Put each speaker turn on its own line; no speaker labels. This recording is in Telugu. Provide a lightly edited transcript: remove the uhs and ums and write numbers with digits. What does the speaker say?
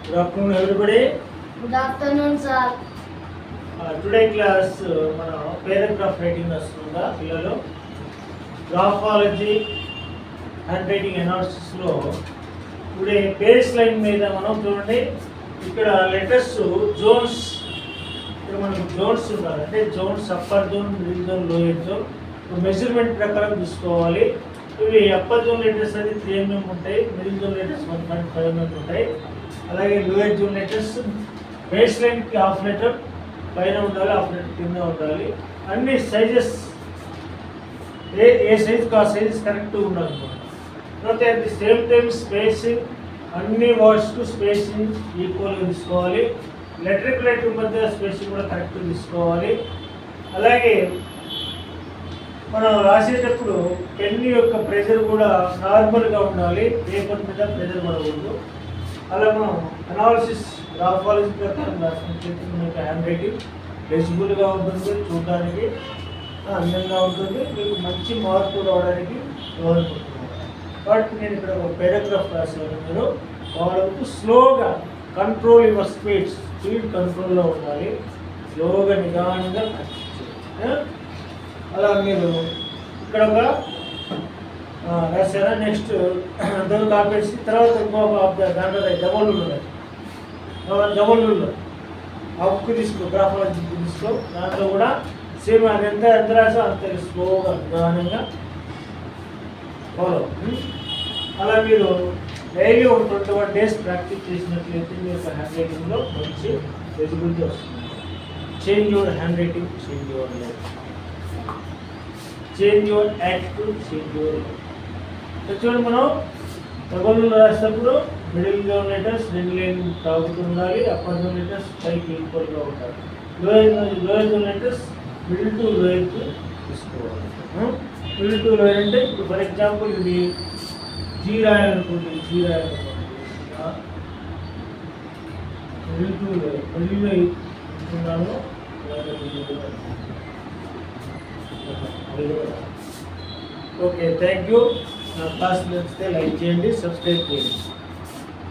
Good afternoon, everybody.
Good afternoon, sir.
Today class, మన paragraph writing వస్తుందా పిల్లలు గ్రాఫాలజీ హ్యాండ్ రైటింగ్ అనాలిసిస్ లో టుడే బేస్ లైన్ మీద మనం చూడండి ఇక్కడ లెటర్స్ జోన్స్ ఇక్కడ మనకు జోన్స్ ఉండాలి అంటే zones upper zone middle zone lower zone measurement ప్రకారం తీసుకోవాలి. ఇవి అప్పర్ జోన్ లెటర్స్ అది 3 mm ఉంటాయి, మిడిల్ జోన్ లెటర్స్ 1.5 mm ఉంటాయి, అలాగే లోయర్ జోన్ లెటర్స్ బేస్ లైన్కి హాఫ్ లెటర్ పైన ఉండాలి, హాఫ్ లెటర్ కింద ఉండాలి. అన్ని సైజెస్ ఏ సైజ్కి ఆ సైజెస్ కరెక్ట్గా ఉండాలి. తర్వాత at the same time spacing అన్ని వర్డ్స్కు స్పేసింగ్ ఈక్వల్గా తీసుకోవాలి. లెటర్కి లెటర్ మధ్య స్పేసింగ్ కూడా కరెక్ట్గా తీసుకోవాలి. అలాగే మనం రాసేటప్పుడు పెన్ యొక్క ప్రెజర్ కూడా నార్మల్గా ఉండాలి, పేపర్ మీద ప్రెజర్ పడకూడదు. అలా మనం అనాలిసిస్ గ్రాఫాలజీ ప్రకారం రాసినట్లయితే మనకి హ్యాండ్ రైటింగ్ లెజిబుల్గా ఉంటుంది, చూడడానికి అందంగా ఉంటుంది, మీకు మంచి మార్కులు రావడానికి దోహదపడుతుంది. కాబట్టి నేను ఇక్కడ ఒక పారాగ్రాఫ్ రాసాను, మీరు వాళ్ళకు స్లోగా కంట్రోల్ యువర్ స్పీడ్ కంట్రోల్లో ఉండాలి, స్లోగా నిదానంగా అలా మీరు ఇక్కడ ఒక రాశారా. నెక్స్ట్ దాన్ని కాపేసి తర్వాత ఇంకొక దాంట్లో డబల్ ఉన్నాయి, ఆ బుక్ తీసుకో, గ్రాఫాలజీ బుక్ తీసుకో, దాంట్లో కూడా సేమ్ అది ఎంత రాసో అంత స్లోగా నిదానంగా ఫాలో. అలా మీరు డైలీ ఒక 21 days ప్రాక్టీస్ చేసినట్లయితే మీరు హ్యాండ్ రైటింగ్లో మంచి ఎలిజిబిలిటీ వస్తుంది. Change your hand writing, change your life, change your attitude, change your life. చూడండి, మనం డబల్ రాసేటప్పుడు మిడిల్ జోన్ లెటర్స్ 2 లైన్ తాగుతూ ఉండాలి, అప్పర్ జోన్ లెటర్స్ పైకి ఈక్వల్గా ఉండాలి, lower zone letters middle to లోయర్కి తీసుకోవాలి. మిడిల్ టు లోయర్ అంటే ఇప్పుడు ఫర్ ఎగ్జాంపుల్ ఇది జీ రాయాలనుకోండి, మిడిల్ టు లోయర్, మిడిల్లో ఇస్తున్నాను. Okay, thank you. నా క్లాస్ నచ్చితే లైక్ చేయండి, సబ్స్క్రైబ్ చేయండి.